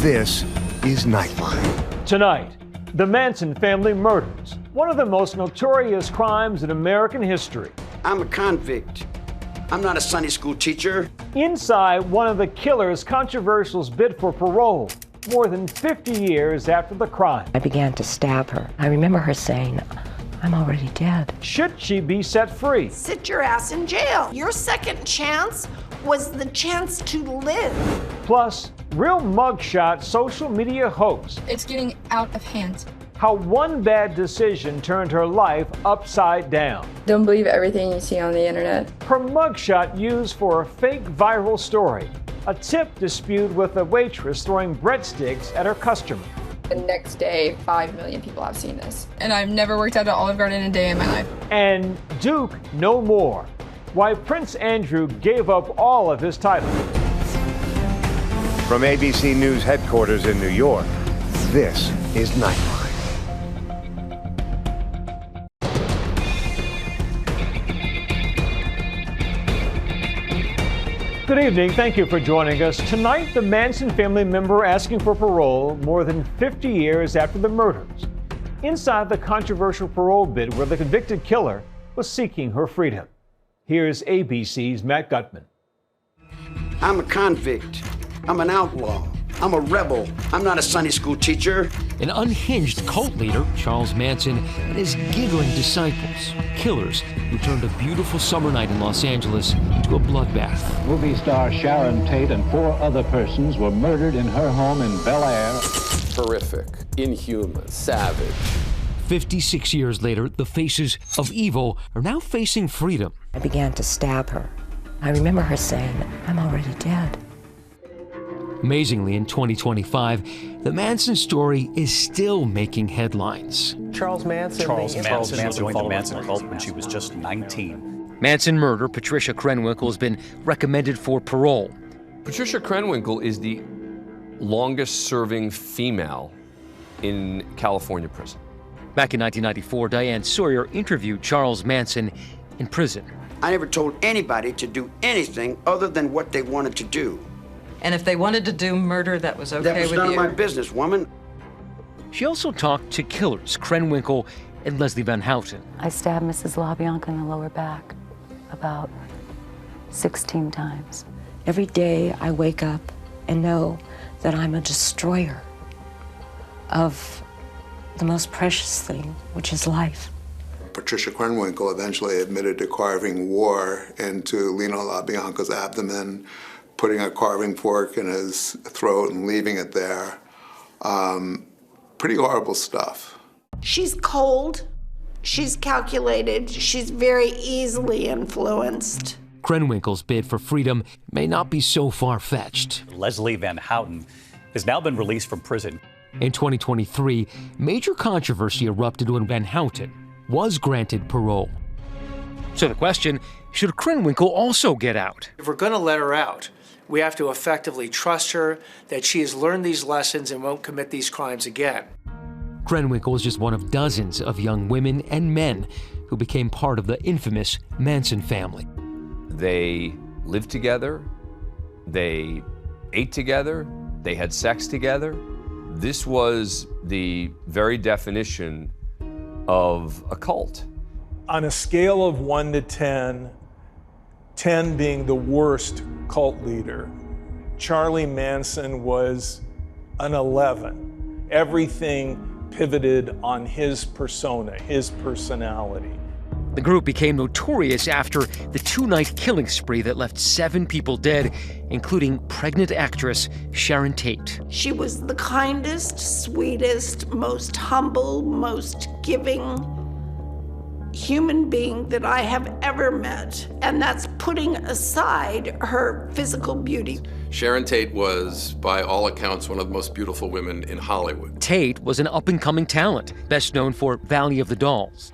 This is Nightline. Tonight, the Manson family murders, one of the most notorious crimes in American history. I'm a convict. I'm not a Sunday school teacher. Inside one of the killer's controversial bid for parole, more than 50 years after the crime. I began to stab her. I remember her saying, "I'm already dead." Should she be set free? Sit your ass in jail. Your second chance was the chance to live. Plus, real mugshot social media hoax. It's getting out of hand. How one bad decision turned her life upside down. Don't believe everything you see on the internet. Her mugshot used for a fake viral story. A tip dispute with a waitress throwing breadsticks at her customer. The next day, 5 million people have seen this. And I've never worked at an Olive Garden a day in my life. And Duke no more. Why Prince Andrew gave up all of his titles. From ABC News headquarters in New York, this is Nightline. Good evening. Thank you for joining us. Tonight, the Manson family member asking for parole more than 50 years after the murders. Inside the controversial parole bid where the convicted killer was seeking her freedom. Here's ABC's Matt Gutman. I'm a convict. I'm an outlaw. I'm a rebel. I'm not a Sunday school teacher. An unhinged cult leader, Charles Manson, and his giggling disciples, killers who turned a beautiful summer night in Los Angeles into a bloodbath. Movie star Sharon Tate and 4 other persons were murdered in her home in Bel Air. Horrific, inhuman, savage. 56 years later, the faces of evil are now facing freedom. I began to stab her. I remember her saying, "I'm already dead." Amazingly, in 2025, the Manson story is still making headlines. Charles Manson joined the Manson cult when she was just 19. Manson murder, Patricia Krenwinkel, has been recommended for parole. Patricia Krenwinkel is the longest-serving female in California prison. Back in 1994, Diane Sawyer interviewed Charles Manson in prison. I never told anybody to do anything other than what they wanted to do. And if they wanted to do murder, that was okay with you? That was none of my business, woman. She also talked to killers Krenwinkel and Leslie Van Houten. I stabbed Mrs. LaBianca in the lower back about 16 times. Every day I wake up and know that I'm a destroyer of the most precious thing, which is life. Patricia Krenwinkel eventually admitted to carving war into Lino LaBianca's abdomen, putting a carving fork in his throat and leaving it there. Pretty horrible stuff. She's cold. She's calculated. She's very easily influenced. Krenwinkel's bid for freedom may not be so far-fetched. Leslie Van Houten has now been released from prison. In 2023, major controversy erupted when Van Houten was granted parole. So the question, should Krenwinkel also get out? If we're going to let her out, we have to effectively trust her that she has learned these lessons and won't commit these crimes again. Krenwinkel is just one of dozens of young women and men who became part of the infamous Manson family. They lived together, they ate together, they had sex together. This was the very definition of a cult. On a scale of 1 to 10, 10 being the worst cult leader, Charlie Manson was an 11. Everything pivoted on his persona, his personality. The group became notorious after the 2-night killing spree that left 7 people dead, including pregnant actress Sharon Tate. She was the kindest, sweetest, most humble, most giving human being that I have ever met. And that's putting aside her physical beauty. Sharon Tate was, by all accounts, one of the most beautiful women in Hollywood. Tate was an up-and-coming talent, best known for Valley of the Dolls.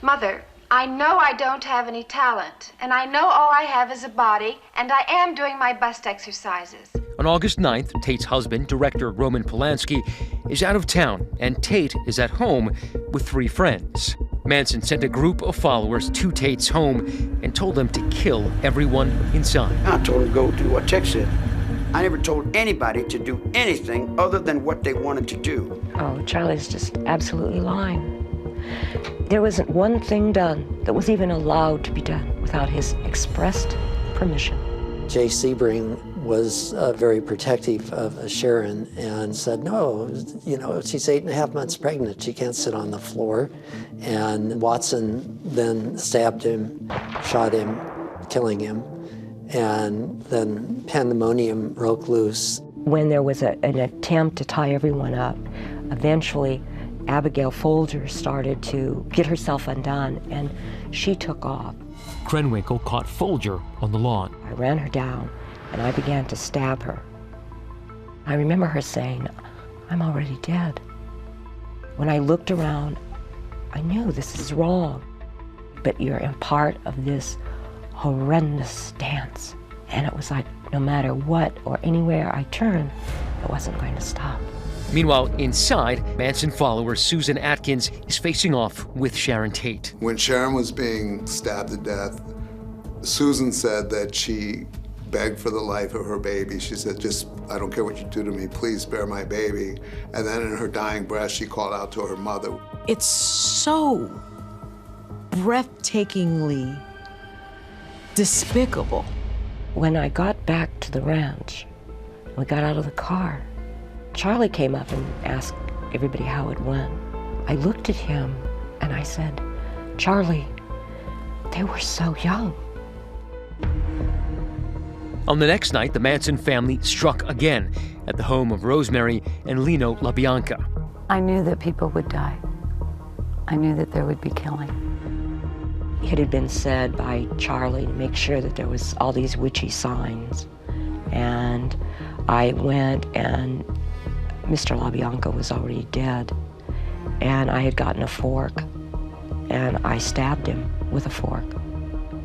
Mother, I know I don't have any talent, and I know all I have is a body, and I am doing my bust exercises. On August 9th, Tate's husband, director Roman Polanski, is out of town, and Tate is at home with 3 friends. Manson sent a group of followers to Tate's home and told them to kill everyone inside. I told him to go do what Tech said. I never told anybody to do anything other than what they wanted to do. Oh, Charlie's just absolutely lying. There wasn't one thing done that was even allowed to be done without his expressed permission. Jay Sebring was very protective of Sharon and said, no, you know, she's 8.5 months pregnant. She can't sit on the floor. And Watson then stabbed him, shot him, killing him. And then pandemonium broke loose. When there was an attempt to tie everyone up, eventually Abigail Folger started to get herself undone, and she took off. Krenwinkel caught Folger on the lawn. I ran her down, and I began to stab her. I remember her saying, "I'm already dead." When I looked around, I knew this is wrong, but you're in part of this horrendous dance. And it was like, no matter what or anywhere I turned, it wasn't going to stop. Meanwhile, inside, Manson follower Susan Atkins is facing off with Sharon Tate. When Sharon was being stabbed to death, Susan said that she begged for the life of her baby. She said, just, I don't care what you do to me, please spare my baby. And then in her dying breath, she called out to her mother. It's so breathtakingly despicable. When I got back to the ranch, we got out of the car, Charlie came up and asked everybody how it went. I looked at him and I said, Charlie, they were so young. On the next night, the Manson family struck again at the home of Rosemary and Lino LaBianca. I knew that people would die. I knew that there would be killing. It had been said by Charlie to make sure that there was all these witchy signs. And I went, and Mr. LaBianca was already dead. And I had gotten a fork, and I stabbed him with a fork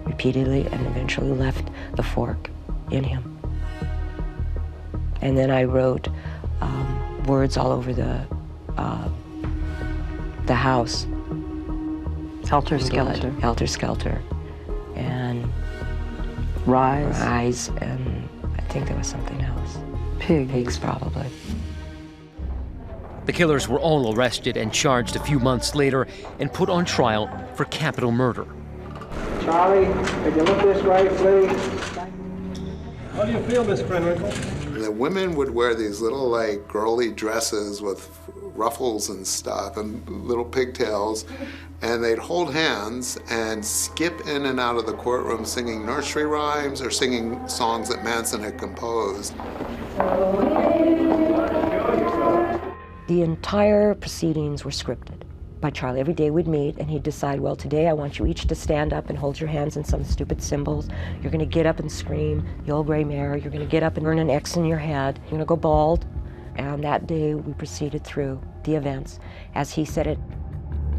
repeatedly, and eventually left the fork in him. And then I wrote words all over the house. Helter Skelter. Helter Skelter. And Rise. And I think there was something else. Pigs, probably. The killers were all arrested and charged a few months later and put on trial for capital murder. Charlie, could you look this way, please? How do you feel, Miss Krenwinkel? The women would wear these little, like, girly dresses with ruffles and stuff and little pigtails, and they'd hold hands and skip in and out of the courtroom singing nursery rhymes or singing songs that Manson had composed. The entire proceedings were scripted by Charlie. Every day we'd meet and he'd decide, well, today I want you each to stand up and hold your hands in some stupid symbols. You're gonna get up and scream, the old gray mare. You're gonna get up and burn an X in your head. You're gonna go bald. And that day we proceeded through the events as he said it.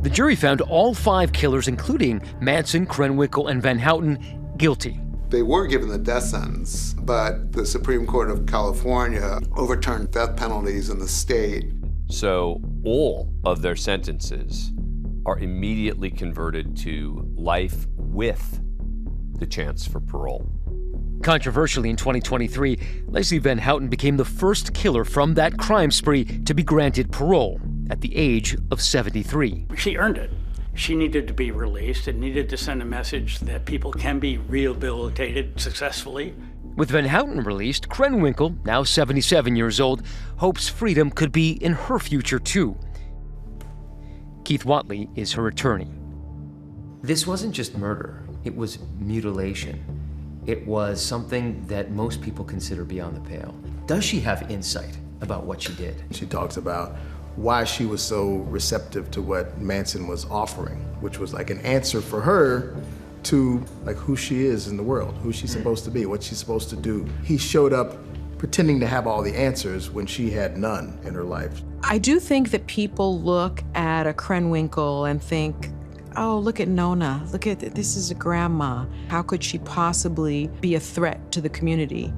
The jury found all 5 killers, including Manson, Krenwinkel, and Van Houten, guilty. They were given the death sentence, but the Supreme Court of California overturned death penalties in the state. So all of their sentences are immediately converted to life with the chance for parole. Controversially, in 2023, Leslie Van Houten became the first killer from that crime spree to be granted parole at the age of 73. She earned it. She needed to be released and needed to send a message that people can be rehabilitated successfully. With Van Houten released, Krenwinkel, now 77 years old, hopes freedom could be in her future too. Keith Watley is her attorney. This wasn't just murder, it was mutilation. It was something that most people consider beyond the pale. Does she have insight about what she did? She talks about why she was so receptive to what Manson was offering, which was like an answer for her to like who she is in the world, who she's supposed to be, what she's supposed to do. He showed up pretending to have all the answers when she had none in her life. I do think that people look at a Krenwinkel and think, oh, look at Nona, look at, this is a grandma. How could she possibly be a threat to the community?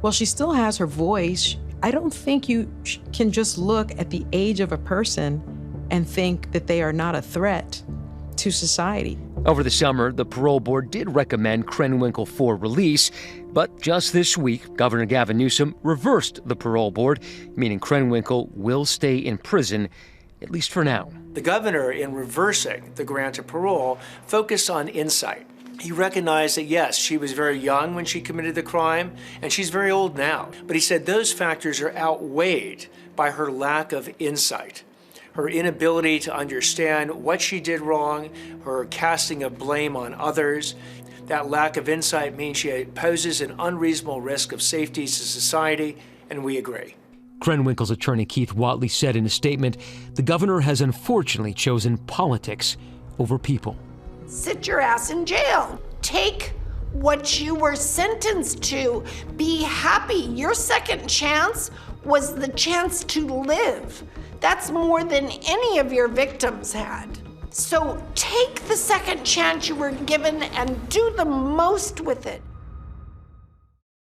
Well, she still has her voice. I don't think you can just look at the age of a person and think that they are not a threat to society. Over the summer, the parole board did recommend Krenwinkel for release, but just this week, Governor Gavin Newsom reversed the parole board, meaning Krenwinkel will stay in prison, at least for now. The governor, in reversing the grant of parole, focused on insight. He recognized that, yes, she was very young when she committed the crime, and she's very old now. But he said those factors are outweighed by her lack of insight, her inability to understand what she did wrong, her casting of blame on others. That lack of insight means she poses an unreasonable risk of safety to society, and we agree. Krenwinkel's attorney Keith Watley said in a statement, the governor has unfortunately chosen politics over people. Sit your ass in jail. Take what you were sentenced to. Be happy. Your second chance was the chance to live. That's more than any of your victims had. So take the second chance you were given and do the most with it.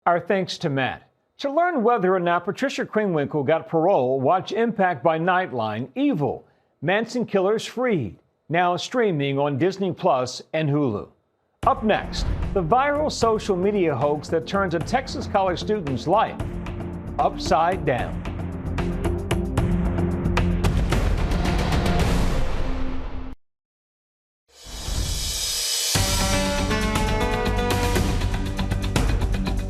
Our thanks to Matt. To learn whether or not Patricia Krenwinkel got parole, watch Impact by Nightline, Evil, Manson Killers Freed, now streaming on Disney Plus and Hulu. Up next, the viral social media hoax that turns a Texas college student's life upside down.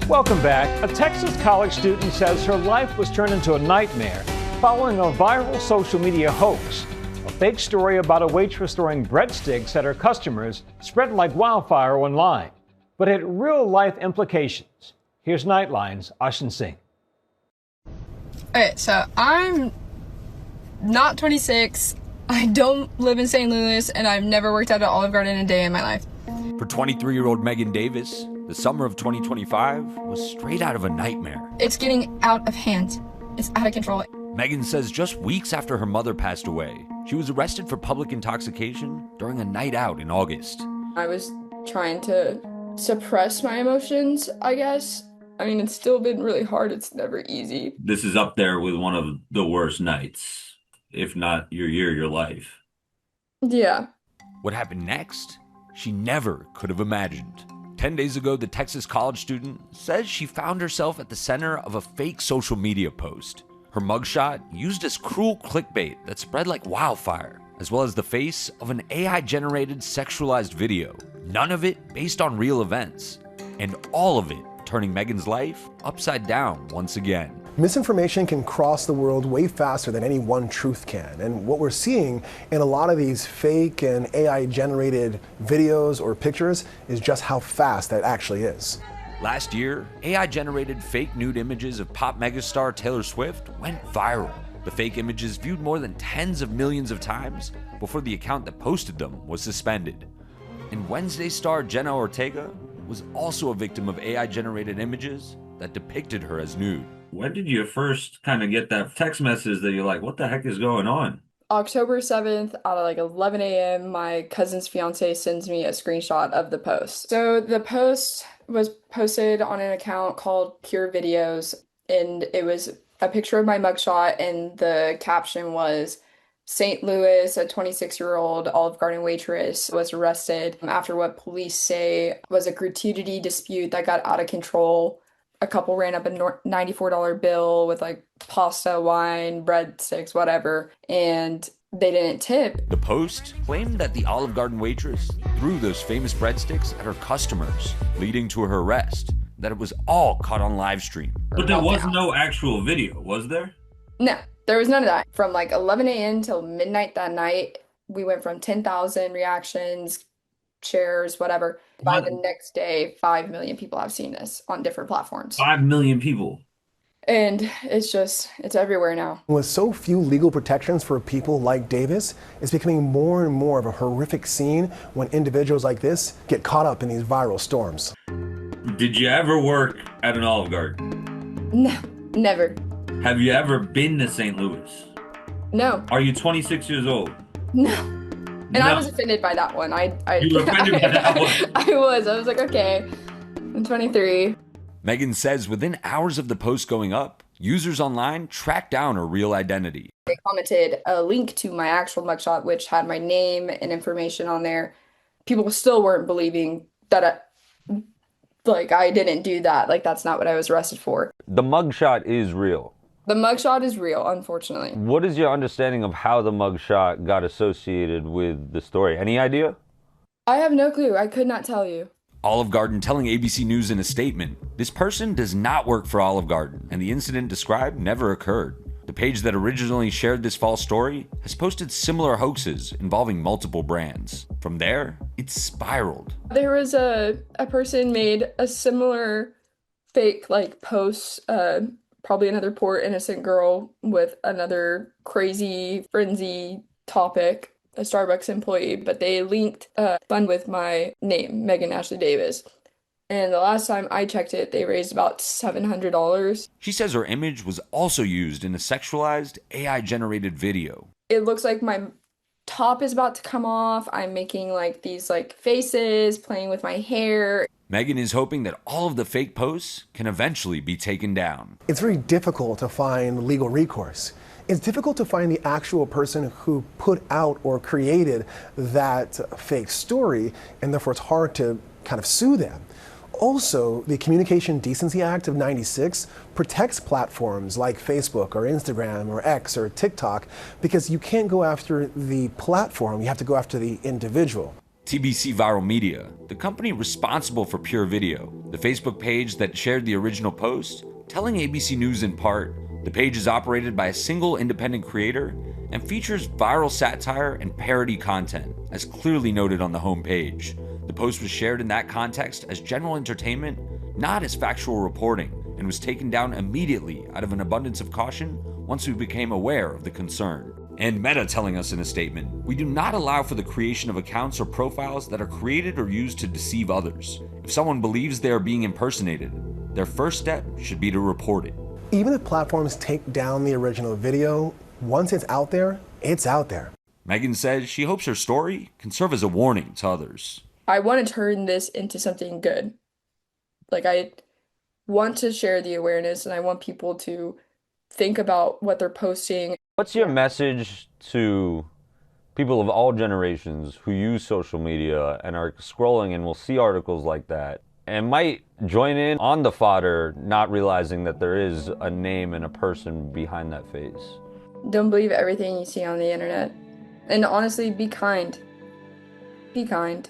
Welcome back. A Texas college student says her life was turned into a nightmare following a viral social media hoax. A fake story about a waitress throwing breadsticks at her customers spread like wildfire online, but had real-life implications. Here's Nightline's Ashin Singh. Okay, so I'm not 26, I don't live in St. Louis, and I've never worked at an Olive Garden a day in my life. For 23-year-old Megan Davis, the summer of 2025 was straight out of a nightmare. It's getting out of hand. It's out of control. Megan says just weeks after her mother passed away, she was arrested for public intoxication during a night out in August. I was trying to suppress my emotions, I guess. I mean, it's still been really hard. It's never easy. This is up there with one of the worst nights, if not your year, your life. Yeah. What happened next? She never could have imagined. 10 days ago, the Texas college student says she found herself at the center of a fake social media post. Her mugshot used as cruel clickbait that spread like wildfire, as well as the face of an AI-generated sexualized video. None of it based on real events, and all of it turning Megan's life upside down once again. Misinformation can cross the world way faster than any one truth can. And what we're seeing in a lot of these fake and AI-generated videos or pictures is just how fast that actually is. Last year, AI-generated fake nude images of pop megastar Taylor Swift went viral. The fake images viewed more than tens of millions of times before the account that posted them was suspended. And Wednesday star Jenna Ortega was also a victim of AI-generated images that depicted her as nude. When did you first kind of get that text message that you're like, what the heck is going on? October 7th at like 11 a.m., my cousin's fiance sends me a screenshot of the post. So the post was posted on an account called Pure Videos, and it was a picture of my mugshot, and the caption was, St. Louis, a 26-year-old Olive Garden waitress, was arrested after what police say was a gratuity dispute that got out of control. A couple ran up a $94 bill with like pasta, wine, breadsticks, whatever, and they didn't tip. The post claimed that the Olive Garden waitress threw those famous breadsticks at her customers, leading to her arrest, that it was all caught on live stream. But there was no actual video, was there? No, there was none of that. From like 11 a.m. till midnight that night, we went from 10,000 reactions, shares, whatever. By the next day, 5 million people have seen this on different platforms. 5 million people. And it's everywhere now. With so few legal protections for people like Davis, it's becoming more and more of a horrific scene when individuals like this get caught up in these viral storms. Did you ever work at an Olive Garden? No, never. Have you ever been to St. Louis? No. Are you 26 years old? No. And I was offended by that one. You were offended by that one? I was like, okay, I'm 23. Megan says within hours of the post going up, users online tracked down her real identity. They commented a link to my actual mugshot, which had my name and information on there, people still weren't believing that I didn't do that. Like, that's not what I was arrested for. The mugshot is real. The mugshot is real, unfortunately. What is your understanding of how the mugshot got associated with the story? Any idea? I have no clue. I could not tell you. Olive Garden telling ABC News in a statement, this person does not work for Olive Garden, and the incident described never occurred. The page that originally shared this false story has posted similar hoaxes involving multiple brands. From there, it spiraled. There was a person made a similar fake post, probably another poor innocent girl with another crazy frenzy topic, a Starbucks employee, but they linked a fund with my name, Megan Ashley Davis. And the last time I checked it, they raised about $700. She says her image was also used in a sexualized, AI-generated video. It looks like my top is about to come off. I'm making these faces, playing with my hair. Megan is hoping that all of the fake posts can eventually be taken down. It's very difficult to find legal recourse. It's difficult to find the actual person who put out or created that fake story, and therefore it's hard to kind of sue them. Also, the Communication Decency Act of '96 protects platforms like Facebook or Instagram or X or TikTok because you can't go after the platform, you have to go after the individual. TBC Viral Media, the company responsible for Pure Video, the Facebook page that shared the original post, telling ABC News in part, the page is operated by a single independent creator and features viral satire and parody content, as clearly noted on the homepage. The post was shared in that context as general entertainment, not as factual reporting, and was taken down immediately out of an abundance of caution once we became aware of the concern. And Meta telling us in a statement, we do not allow for the creation of accounts or profiles that are created or used to deceive others. If someone believes they are being impersonated, their first step should be to report it. Even if platforms take down the original video, once it's out there, it's out there. Megan says she hopes her story can serve as a warning to others. I want to turn this into something good. I want to share the awareness, and I want people to think about what they're posting. What's your message to people of all generations who use social media and are scrolling and will see articles like that and might join in on the fodder, not realizing that there is a name and a person behind that face? Don't believe everything you see on the internet. And honestly, be kind. Be kind.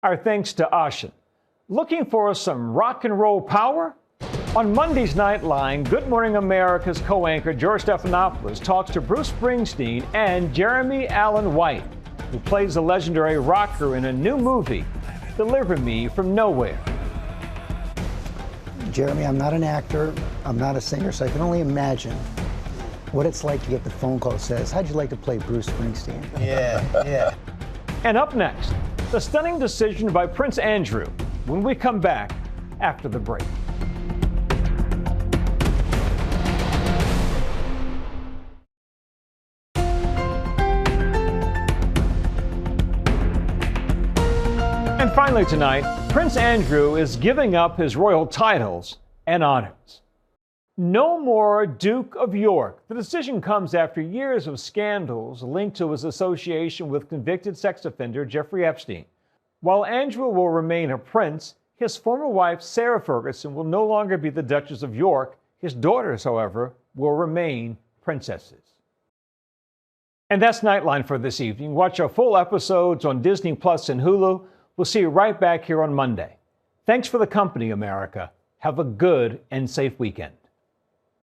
Our thanks to Ashen. Looking for some rock and roll power? On Monday's Nightline, Good Morning America's co-anchor George Stephanopoulos talks to Bruce Springsteen and Jeremy Allen White, who plays the legendary rocker in a new movie, Deliver Me from Nowhere. Jeremy, I'm not an actor, I'm not a singer, so I can only imagine what it's like to get the phone call that says, how'd you like to play Bruce Springsteen? Yeah. And up next, the stunning decision by Prince Andrew when we come back after the break. And finally tonight, Prince Andrew is giving up his royal titles and honors. No more Duke of York. The decision comes after years of scandals linked to his association with convicted sex offender Jeffrey Epstein. While Andrew will remain a prince, his former wife, Sarah Ferguson, will no longer be the Duchess of York. His daughters, however, will remain princesses. And that's Nightline for this evening. Watch our full episodes on Disney Plus and Hulu. We'll see you right back here on Monday. Thanks for the company, America. Have a good and safe weekend.